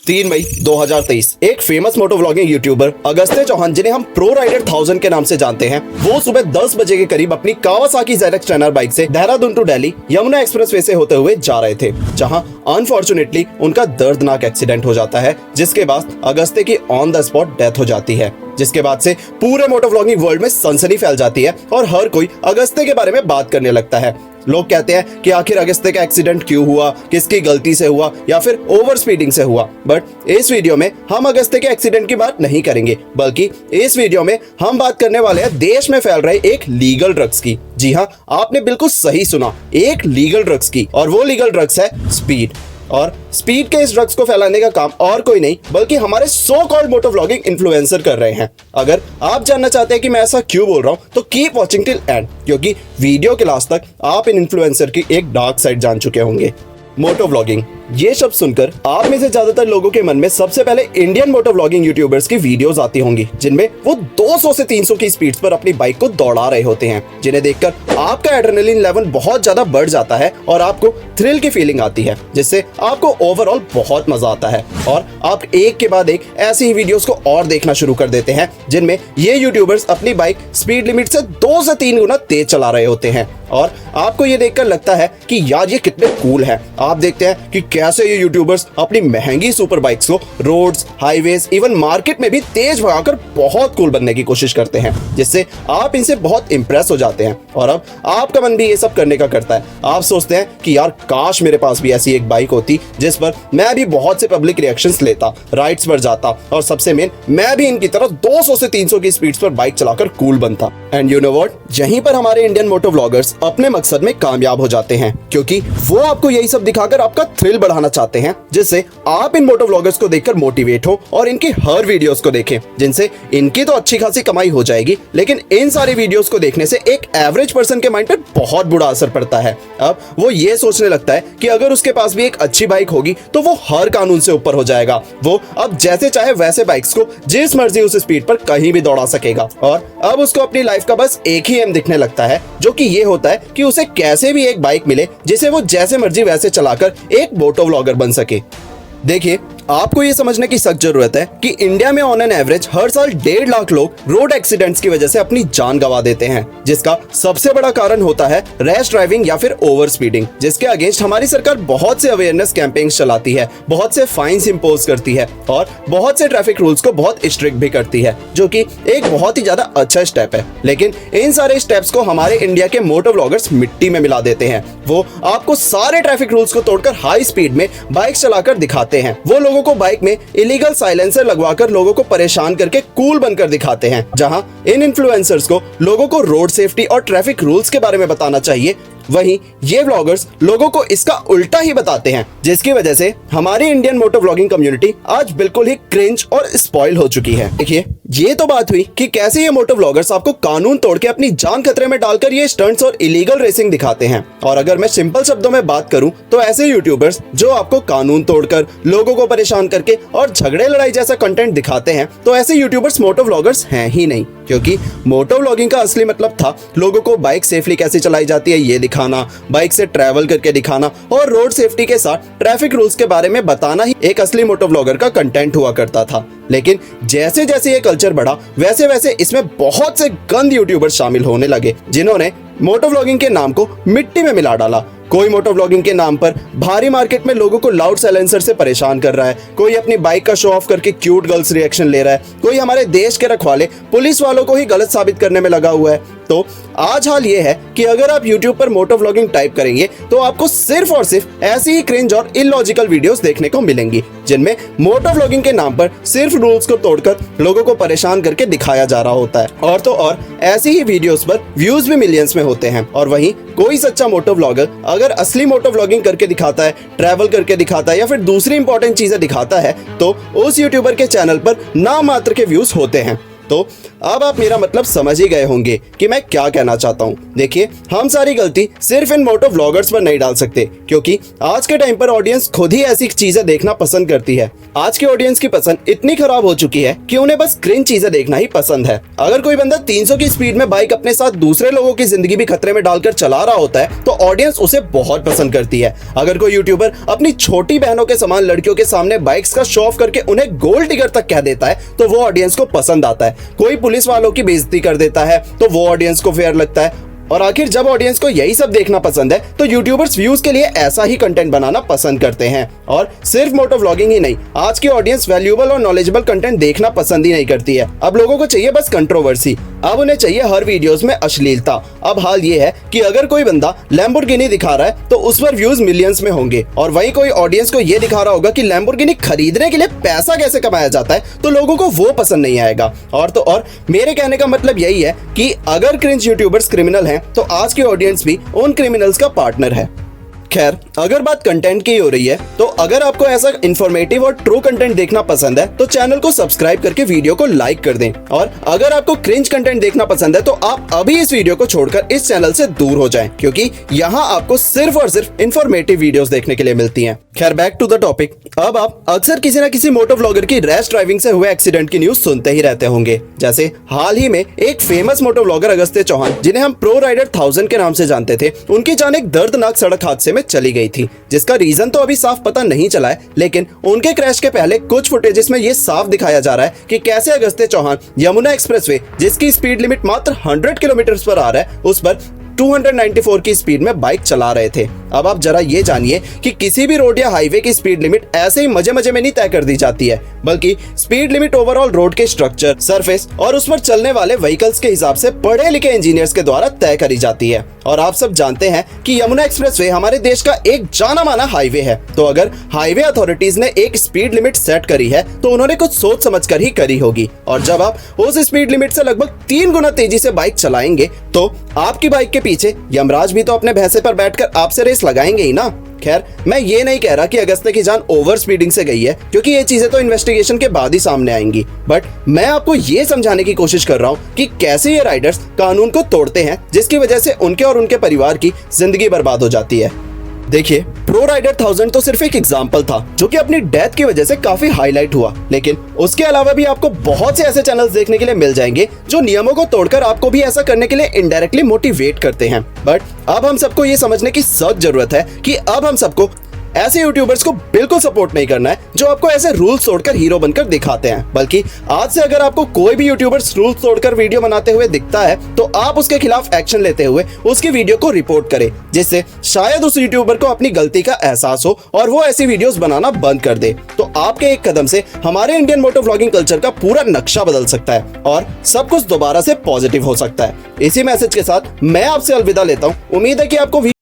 3 मई 2023 एक famous moto vlogging YouTuber Agastya Chauhan, जिन्हें हम प्रो राइडर 1000 के नाम से जानते हैं, वो सुबह 10 बजे के करीब अपनी कावासाकी ZX ट्रेनर बाइक से देहरादून टू दिल्ली यमुना एक्सप्रेसवे से होते हुए जा रहे थे, जहां अनफॉर्चुनेटली उनका दर्दनाक एक्सीडेंट हो जाता है, जिसके बाद अगस्त्य की ऑन द स्पॉट डेथ हो जाती है। जिसके बाद से पूरे मोटो व्लॉगिंग वर्ल्ड में सनसनी फैल जाती है और हर कोई अगस्त्य के बारे में बात करने लगता है। लोग कहते हैं कि आखिर अगस्त्य का एक्सीडेंट क्यों हुआ, किसकी गलती से हुआ या फिर ओवर स्पीडिंग से हुआ। बट इस वीडियो में हम अगस्त्य के एक्सीडेंट की बात नहीं करेंगे, बल्कि इस वीडियो में हम बात करने वाले हैं देश में फैल रहे एक लीगल ड्रग्स की। जी हाँ, आपने बिल्कुल सही सुना, एक लीगल ड्रग्स की। और वो लीगल ड्रग्स है स्पीड। और स्पीड के इस ड्रग्स को फैलाने का काम और कोई नहीं बल्कि हमारे so called moto vlogging influencer कर रहे हैं। अगर आप जानना चाहते हैं कि मैं ऐसा क्यों बोल रहा हूं, तो कीप वॉचिंग टिल एंड, क्योंकि वीडियो के लास्ट तक आप इन इन्फ्लुएंसर की एक डार्क साइड जान चुके होंगे। मोटो व्लॉगिंग, ये शब्द सुनकर आप में से ज्यादातर लोगों के मन में सबसे पहले इंडियन मोटो व्लॉगिंग यूट्यूबर्स की वीडियोस आती होंगी, जिनमें वो 200 से 300 की स्पीड पर अपनी बाइक को दौड़ा रहे होते हैं, जिन्हें देखकर आपका एड्रेनलिन लेवल बहुत ज्यादा बढ़ जाता है और आपको थ्रिल की फीलिंग आती है, जिससे आपको ओवरऑल बहुत मजा आता है और आप एक के बाद एक ऐसी ही वीडियोस को और देखना शुरू कर देते हैं, जिनमें ये यूट्यूबर्स अपनी बाइक स्पीड लिमिट से 2 से 3 गुना तेज चला रहे होते हैं। और आपको ये देखकर लगता है कि यार ये कितने कूल है। आप देखते हैं कि कैसे ये यूट्यूबर्स अपनी महंगी सुपर बाइक्स को रोड्स, हाईवेज, इवन मार्केट में भी तेज भगाकर बहुत कूल बनने की कोशिश करते हैं, जिससे आप इनसे बहुत इंप्रेस हो जाते हैं और अब आपका मन भी ये सब करने का करता है। आप सोचते हैं कि यार काश मेरे पास भी ऐसी एक बाइक होती जिस पर मैं भी बहुत से पब्लिक रिएक्शंस लेता, राइड्स पर जाता और सबसे मेन मैं भी इनकी तरह 200 से 300 की स्पीड पर बाइक चलाकर कूल बनता। एंड यू नो व्हाट, यहीं पर हमारे इंडियन मोटो व्लॉगर्स अपने मकसद में कामयाब हो जाते हैं, क्योंकि वो आपको यही सब दिखाकर आपका थ्रिल बढ़ाना चाहते हैं, जिससे आप इन मोटो व्लॉगर्स को देखकर मोटिवेट हो और इनकी हर वीडियोस को देखें, जिनसे इनकी तो अच्छी खासी कमाई हो जाएगी, लेकिन इन सारी वीडियोस को देखने से एक एवरेज पर्सन के माइंड पर बहुत बुरा असर पड़ता है। अब वो ये सोचने लगता है कि अगर उसके पास भी एक अच्छी बाइक होगी तो वो हर कानून से ऊपर हो जाएगा। वो अब जैसे चाहे वैसे बाइक्स को जिस मर्जी उस स्पीड पर कहीं भी दौड़ा सकेगा और अब उसको अपनी लाइफ का बस एक ही एम दिखने लगता है, जो कि ये होता है कि उसे कैसे भी एक बाइक मिले जिसे वो जैसे मर्जी वैसे चलाकर एक मोटो व्लॉगर बन सके। देखिए, आपको ये समझने की सख्त जरूरत है कि इंडिया में ऑन एन एवरेज हर साल 1.5 लाख लोग रोड एक्सीडेंट्स की वजह से अपनी जान गंवा देते हैं, जिसका सबसे बड़ा कारण होता है रैश ड्राइविंग या फिर ओवर स्पीडिंग, जिसके अगेंस्ट हमारी सरकार बहुत से अवेयरनेस कैंपेन्स चलाती है, बहुत से फाइन्स इंपोज करती है और बहुत से ट्रैफिक रूल्स को बहुत स्ट्रिक्ट भी करती है, जो कि एक बहुत ही ज्यादा अच्छा स्टेप है। लेकिन इन सारे स्टेप्स को हमारे इंडिया के मोटो व्लॉगर्स मिट्टी में मिला देते हैं। वो आपको सारे ट्रैफिक रूल्स को तोड़कर हाई स्पीड में बाइक चलाकर दिखाते हैं। वो लोगों को बाइक में इलीगल साइलेंसर लगवाकर लोगों को परेशान करके कूल बनकर दिखाते हैं। जहां इन इन्फ्लुएंसर्स को लोगों को रोड सेफ्टी और ट्रैफिक रूल्स के बारे में बताना चाहिए, वहीं ये व्लॉगर्स लोगों को इसका उल्टा ही बताते हैं, जिसकी वजह से हमारी इंडियन मोटो व्लॉगिंग कम्युनिटी आज बिल्कुल ही क्रिंज और स्पॉइल हो चुकी है। देखिए, ये तो बात हुई कि कैसे ये मोटो व्लॉगर्स आपको कानून तोड़ के अपनी जान खतरे में डालकर ये स्टंट्स और इलीगल रेसिंग दिखाते हैं। और अगर मैं सिंपल शब्दों में बात करूं तो ऐसे यूट्यूबर्स जो आपको कानून तोड़कर लोगों को परेशान करके और झगड़े लड़ाई जैसा कंटेंट दिखाते हैं, तो ऐसे यूट्यूबर्स मोटो व्लॉगर्स हैं ही नहीं, क्योंकि मोटो व्लॉगिंग का असली मतलब था लोगों को बाइक सेफली कैसे चलाई जाती है ये दिखाना, बाइक से ट्रैवल करके दिखाना और रोड सेफ्टी के साथ ट्रैफिक रूल्स के बारे में बताना ही एक असली मोटो व्लॉगर का कंटेंट हुआ करता था। लेकिन जैसे जैसे ये कल्चर बढ़ा, वैसे वैसे इसमें बहुत से गंद यूट्यूबर्स शामिल होने लगे, जिन्होंने मोटो व्लॉगिंग के नाम को मिट्टी में मिला डाला। कोई मोटो व्लॉगिंग के नाम पर भारी मार्केट में लोगों को लाउड साइलेंसर से परेशान कर रहा है, कोई अपनी बाइक का शो ऑफ करके क्यूट गर्ल्स रिएक्शन ले रहा है, कोई हमारे देश के रखवाले पुलिस वालों को ही गलत साबित करने में लगा हुआ है। तो आज हाल ये है कि अगर आप YouTube पर मोटो व्लॉगिंग टाइप करेंगे तो आपको सिर्फ और सिर्फ ऐसी ही क्रिंज और इलॉजिकल वीडियोस देखने को मिलेंगी, जिनमें मोटो व्लॉगिंग के नाम पर सिर्फ रूल्स को तोड़कर लोगों को परेशान करके दिखाया जा रहा होता है। और तो और ऐसी ही वीडियोस पर व्यूज भी मिलियंस में होते हैं। और वहीं कोई सच्चा मोटो व्लॉगर अगर असली मोटो व्लॉगिंग करके दिखाता है, ट्रैवल करके दिखाता है या फिर दूसरी इंपॉर्टेंट चीजें दिखाता है, तो उस यूट्यूबर के चैनल पर नाम मात्र के व्यूज होते हैं। तो अब आप मेरा मतलब समझ ही गए होंगे कि मैं क्या कहना चाहता हूँ। देखिए, हम सारी गलती सिर्फ इन मोटो व्लॉगर्स पर नहीं डाल सकते, क्योंकि आज के टाइम पर ऑडियंस खुद ही ऐसी चीजें देखना पसंद करती है। आज की ऑडियंस की पसंद इतनी खराब हो चुकी है कि उन्हें बस क्रिंज चीजें देखना ही पसंद है। अगर कोई बंदा 300 की स्पीड में बाइक अपने साथ दूसरे लोगों की जिंदगी भी खतरे में डालकर चला रहा होता है तो ऑडियंस उसे बहुत पसंद करती है। अगर कोई यूट्यूबर अपनी छोटी बहनों के समान लड़कियों के सामने बाइक्स का शो ऑफ करके उन्हें गोल्ड डिगर तक कह देता है तो वो ऑडियंस को पसंद आता है। कोई पुलिस वालों की बेइज्जती कर देता है तो वो ऑडियंस को फेयर लगता है। और आखिर जब ऑडियंस को यही सब देखना पसंद है तो यूट्यूबर्स व्यूज के लिए ऐसा ही कंटेंट बनाना पसंद करते हैं। और सिर्फ मोटो व्लॉगिंग ही नहीं, आज की ऑडियंस वैल्यूएबल और नॉलेजेबल कंटेंट देखना पसंद ही नहीं करती है। अब लोगों को चाहिए बस कंट्रोवर्सी। अब उन्हें चाहिए हर वीडियोस में अश्लीलता। अब हाल ये है कि अगर कोई बंदा लैम्बोर्गिनी दिखा रहा है तो उस पर व्यूज मिलियंस में होंगे, और वहीं कोई ऑडियंस को ये दिखा रहा होगा कि लैम्बोर्गिनी खरीदने के लिए पैसा कैसे कमाया जाता है तो लोगों को वो पसंद नहीं आएगा। और मेरे कहने का मतलब यही है कि अगर क्रिंज यूट्यूबर्स क्रिमिनल हैं तो आज की ऑडियंस भी उन क्रिमिनल्स का पार्टनर है। खैर, अगर बात कंटेंट की हो रही है तो अगर आपको ऐसा इंफॉर्मेटिव और ट्रू कंटेंट देखना पसंद है तो चैनल को सब्सक्राइब करके वीडियो को लाइक कर दें। और अगर आपको क्रिंज कंटेंट देखना पसंद है तो आप अभी इस वीडियो को छोड़कर इस चैनल से दूर हो जाएं, क्योंकि यहाँ आपको सिर्फ और सिर्फ इंफॉर्मेटिव वीडियोस देखने के लिए मिलती हैं। खैर, बैक टू द टॉपिक। अब आप अक्सर किसी न किसी मोटो व्लॉगर की रैश ड्राइविंग से हुए एक्सीडेंट की न्यूज सुनते ही रहते होंगे। जैसे हाल ही में एक famous moto vlogger Agastya Chauhan, जिन्हें हम प्रो राइडर 1000 के नाम से जानते थे, उनकी जान एक दर्दनाक सड़क हादसे में चली गई थी, जिसका रीजन तो अभी साफ पता नहीं चला है। लेकिन उनके क्रैश के पहले कुछ फुटेजेस में ये साफ दिखाया जा रहा है कि कैसे अगस्त्य चौहान यमुना एक्सप्रेसवे, जिसकी स्पीड लिमिट मात्र 100 किलोमीटर पर आ रहा है, उस पर 294 की स्पीड में बाइक चला रहे थे। अब आप जरा ये जानिए कि किसी भी रोड या हाईवे की स्पीड लिमिट ऐसे ही मजे मजे में नहीं तय कर दी जाती है, बल्कि स्पीड लिमिट ओवरऑल रोड के स्ट्रक्चर, सरफेस और उस पर चलने वाले व्हीकल्स के हिसाब से पढ़े लिखे इंजीनियर्स के द्वारा तय करी जाती है। और आप सब जानते हैं कि यमुना एक्सप्रेसवे हमारे देश का एक जाना माना हाईवे है, तो अगर हाईवे अथॉरिटीज ने एक स्पीड लिमिट सेट करी है तो उन्होंने कुछ सोच समझ कर ही करी होगी। और जब आप उस स्पीड लिमिट से लगभग 3 गुना तेजी से बाइक चलाएंगे तो आपकी बाइक के पीछे यमराज भी तो अपने भैंसे पर बैठकर आपसे रेस लगाएंगे ही ना। खैर, मैं ये नहीं कह रहा कि अगस्त्य की जान ओवर स्पीडिंग से गई है, क्योंकि ये चीजें तो इन्वेस्टिगेशन के बाद ही सामने आएंगी। बट मैं आपको ये समझाने की कोशिश कर रहा हूँ कि कैसे ये राइडर्स कानून को तोड़ते हैं, जिसकी वजह से उनके और उनके परिवार की जिंदगी बर्बाद हो जाती है। देखिए, प्रो राइडर 1000 तो सिर्फ एक एग्जांपल था जो कि अपनी डेथ की वजह से काफी हाईलाइट हुआ, लेकिन उसके अलावा भी आपको बहुत से ऐसे चैनल्स देखने के लिए मिल जाएंगे जो नियमों को तोड़कर आपको भी ऐसा करने के लिए इनडायरेक्टली मोटिवेट करते हैं। बट अब हम सबको ये समझने की सख्त जरूरत है कि अब हम सबको ऐसे यूट्यूबर्स को बिल्कुल सपोर्ट नहीं करना है जो आपको ऐसे रूल्स तोड़कर हीरो बनकर दिखाते हैं। बल्कि आज से अगर आपको कोई भी यूट्यूबर्स रूल्स तोड़कर वीडियो बनाते हुए दिखता है तो आप उसके खिलाफ एक्शन लेते हुए उसकी वीडियो को रिपोर्ट करें, जिससे शायद उस यूट्यूबर को अपनी गलती का एहसास हो और वो ऐसी वीडियोस बनाना बंद कर दे। तो आपके एक कदम से हमारे इंडियन मोटो व्लॉगिंग कल्चर का पूरा नक्शा बदल सकता है और सब कुछ दोबारा से पॉजिटिव हो सकता है। इसी मैसेज के साथ मैं आपसे अलविदा लेता हूँ। उम्मीद है कि आपको